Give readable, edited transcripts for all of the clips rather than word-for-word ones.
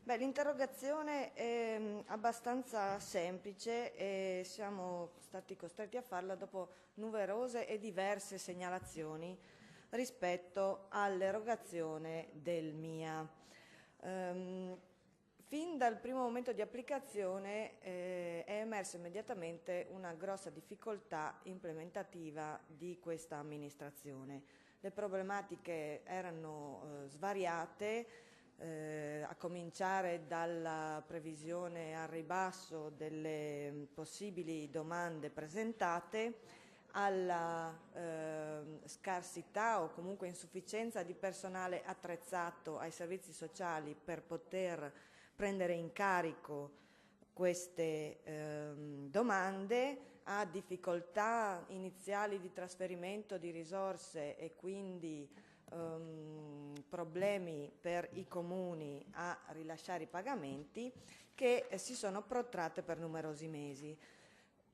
Beh, l'interrogazione è abbastanza semplice e siamo stati costretti a farla dopo numerose e diverse segnalazioni rispetto all'erogazione del MIA. Fin dal primo momento di applicazione è emersa immediatamente una grossa difficoltà implementativa di questa amministrazione. Le problematiche erano svariate, a cominciare dalla previsione al ribasso delle possibili domande presentate, alla scarsità o comunque insufficienza di personale attrezzato ai servizi sociali per poter prendere in carico queste domande, a difficoltà iniziali di trasferimento di risorse e quindi problemi per i comuni a rilasciare i pagamenti che si sono protratte per numerosi mesi.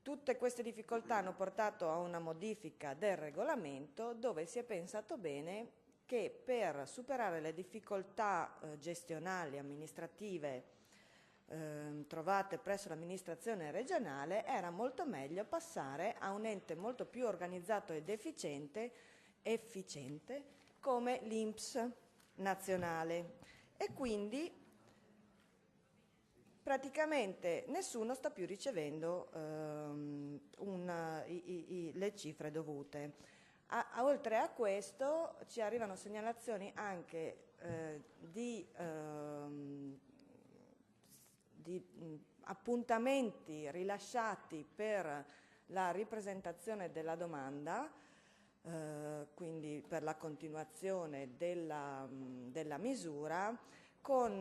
Tutte queste difficoltà hanno portato a una modifica del regolamento dove si è pensato bene che per superare le difficoltà gestionali, amministrative trovate presso l'amministrazione regionale era molto meglio passare a un ente molto più organizzato ed efficiente come l'INPS nazionale, e quindi praticamente nessuno sta più ricevendo le cifre dovute. Oltre a questo ci arrivano segnalazioni anche di appuntamenti rilasciati per la ripresentazione della domanda, quindi per la continuazione della misura, con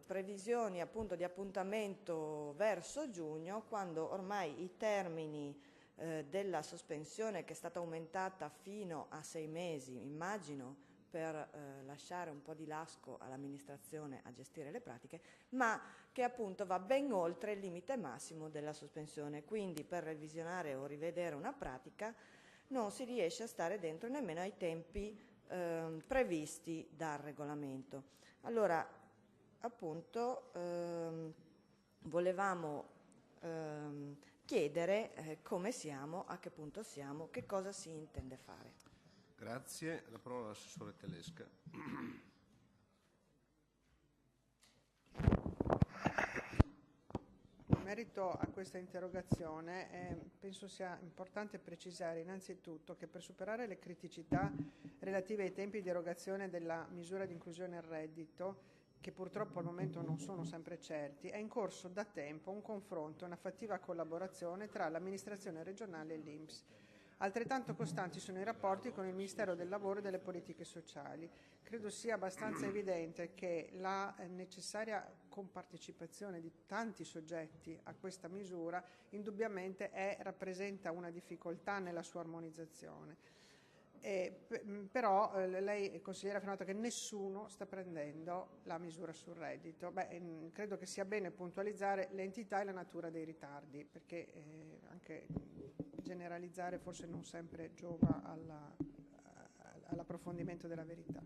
previsioni appunto di appuntamento verso giugno, quando ormai i termini della sospensione, che è stata aumentata fino a 6 mesi, immagino, per lasciare un po' di lasco all'amministrazione a gestire le pratiche, ma che appunto va ben oltre il limite massimo della sospensione. Quindi per revisionare o rivedere una pratica non si riesce a stare dentro nemmeno ai tempi previsti dal regolamento. Allora, appunto, volevamo chiedere come siamo, a che punto siamo, che cosa si intende fare. Grazie. La parola all'assessore Telesca. In merito a questa interrogazione, penso sia importante precisare innanzitutto che per superare le criticità relative ai tempi di erogazione della misura di inclusione al reddito, che purtroppo al momento non sono sempre certi, è in corso da tempo un confronto e una fattiva collaborazione tra l'amministrazione regionale e l'INPS. Altrettanto costanti sono i rapporti con il Ministero del Lavoro e delle Politiche Sociali. Credo sia abbastanza evidente che la necessaria compartecipazione di tanti soggetti a questa misura indubbiamente rappresenta una difficoltà nella sua armonizzazione. Però lei, consigliere, ha affermato che nessuno sta prendendo la misura sul reddito. Credo che sia bene puntualizzare l'entità e la natura dei ritardi, perché anche generalizzare forse non sempre giova all'approfondimento della verità.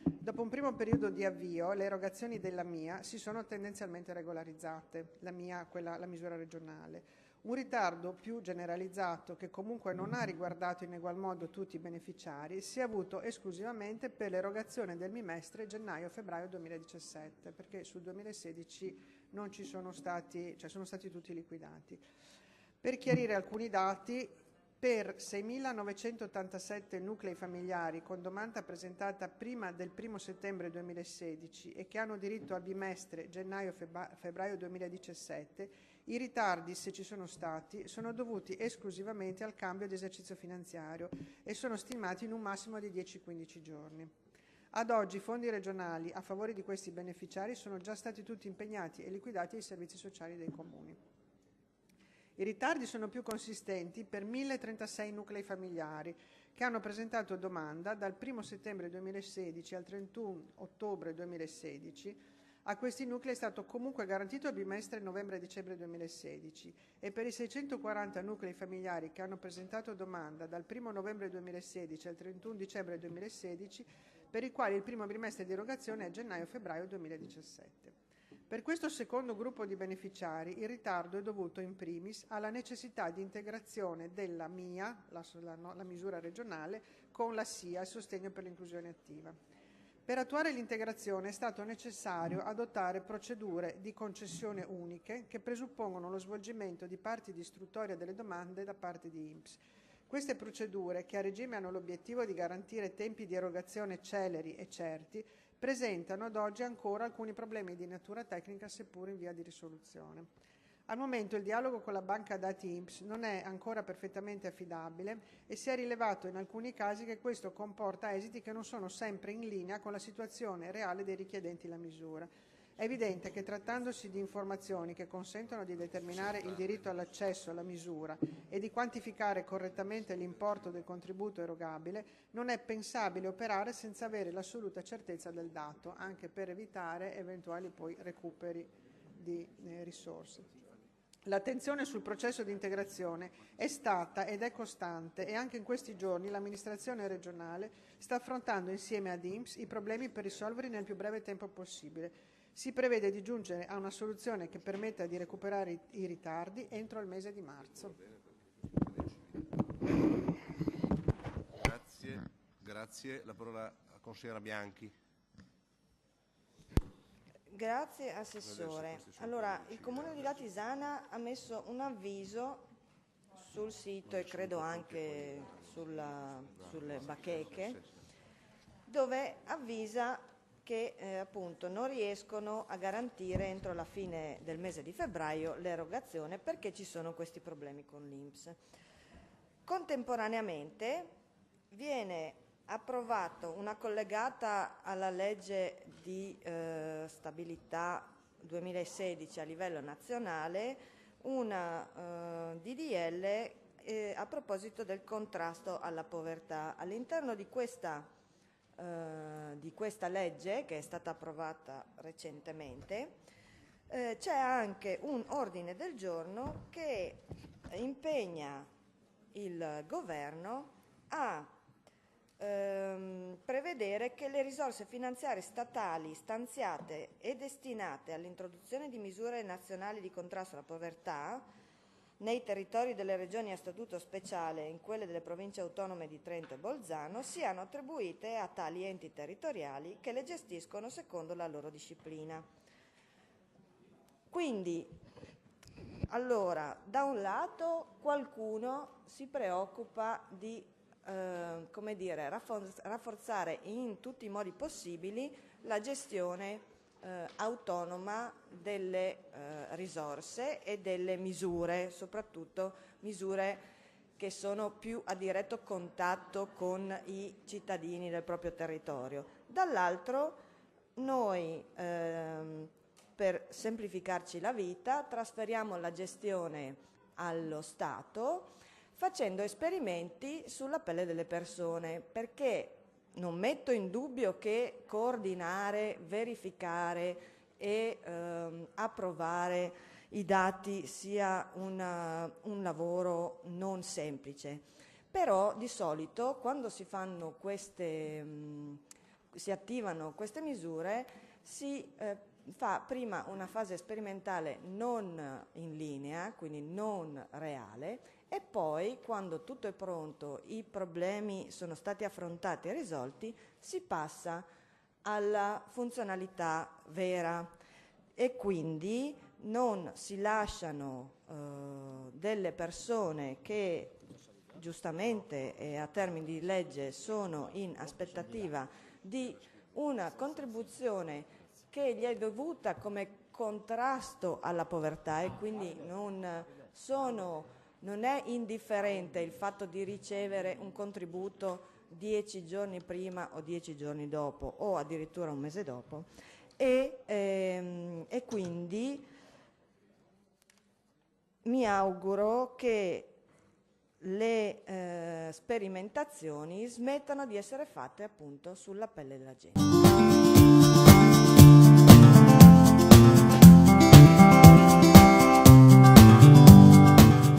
Dopo un primo periodo di avvio, le erogazioni della MIA si sono tendenzialmente regolarizzate, la misura regionale. Un ritardo più generalizzato, che comunque non ha riguardato in egual modo tutti i beneficiari, si è avuto esclusivamente per l'erogazione del bimestre gennaio-febbraio 2017, perché sul 2016 non ci sono stati, cioè sono stati tutti liquidati. Per chiarire alcuni dati, per 6.987 nuclei familiari con domanda presentata prima del 1 settembre 2016 e che hanno diritto al bimestre gennaio-febbraio 2017, i ritardi, se ci sono stati, sono dovuti esclusivamente al cambio di esercizio finanziario e sono stimati in un massimo di 10-15 giorni. Ad oggi i fondi regionali a favore di questi beneficiari sono già stati tutti impegnati e liquidati ai servizi sociali dei comuni. I ritardi sono più consistenti per 1.036 nuclei familiari che hanno presentato domanda dal 1 settembre 2016 al 31 ottobre 2016. A questi nuclei è stato comunque garantito il bimestre novembre-dicembre 2016 e per i 640 nuclei familiari che hanno presentato domanda dal 1 novembre 2016 al 31 dicembre 2016, per i quali il primo bimestre di erogazione è gennaio-febbraio 2017. Per questo secondo gruppo di beneficiari il ritardo è dovuto in primis alla necessità di integrazione della MIA, la misura regionale, con la SIA, il sostegno per l'inclusione attiva. Per attuare l'integrazione è stato necessario adottare procedure di concessione uniche che presuppongono lo svolgimento di parti di istruttoria delle domande da parte di INPS. Queste procedure, che a regime hanno l'obiettivo di garantire tempi di erogazione celeri e certi, presentano ad oggi ancora alcuni problemi di natura tecnica, seppur in via di risoluzione. Al momento il dialogo con la banca dati INPS non è ancora perfettamente affidabile e si è rilevato in alcuni casi che questo comporta esiti che non sono sempre in linea con la situazione reale dei richiedenti la misura. È evidente che, trattandosi di informazioni che consentono di determinare il diritto all'accesso alla misura e di quantificare correttamente l'importo del contributo erogabile, non è pensabile operare senza avere l'assoluta certezza del dato, anche per evitare eventuali poi recuperi di risorse. L'attenzione sul processo di integrazione è stata ed è costante e anche in questi giorni l'amministrazione regionale sta affrontando insieme ad INPS i problemi per risolverli nel più breve tempo possibile. Si prevede di giungere a una soluzione che permetta di recuperare i ritardi entro il mese di marzo. Grazie. La parola alla consigliera Bianchi. Grazie Assessore. Allora, il Comune di Latisana ha messo un avviso sul sito e credo anche sulle bacheche, dove avvisa che appunto non riescono a garantire entro la fine del mese di febbraio l'erogazione perché ci sono questi problemi con l'INPS. Contemporaneamente viene approvato una collegata alla legge di stabilità 2016 a livello nazionale, una DDL a proposito del contrasto alla povertà. All'interno di questa legge, che è stata approvata recentemente, c'è anche un ordine del giorno che impegna il governo a prevedere che le risorse finanziarie statali stanziate e destinate all'introduzione di misure nazionali di contrasto alla povertà nei territori delle regioni a statuto speciale e in quelle delle province autonome di Trento e Bolzano siano attribuite a tali enti territoriali che le gestiscono secondo la loro disciplina. Quindi, allora, da un lato qualcuno si preoccupa di rafforzare in tutti i modi possibili la gestione autonoma delle risorse e delle misure, soprattutto misure che sono più a diretto contatto con i cittadini del proprio territorio. Dall'altro noi, per semplificarci la vita, trasferiamo la gestione allo Stato facendo esperimenti sulla pelle delle persone, perché non metto in dubbio che coordinare, verificare e approvare i dati sia un lavoro non semplice. Però di solito quando si attivano queste misure si fa prima una fase sperimentale non in linea, quindi non reale, e poi quando tutto è pronto, i problemi sono stati affrontati e risolti, si passa alla funzionalità vera e quindi non si lasciano delle persone che giustamente e a termini di legge sono in aspettativa di una contribuzione che gli è dovuta come contrasto alla povertà e quindi non è indifferente il fatto di ricevere un contributo 10 giorni prima o 10 giorni dopo o addirittura un mese dopo e quindi mi auguro che le sperimentazioni smettano di essere fatte appunto sulla pelle della gente.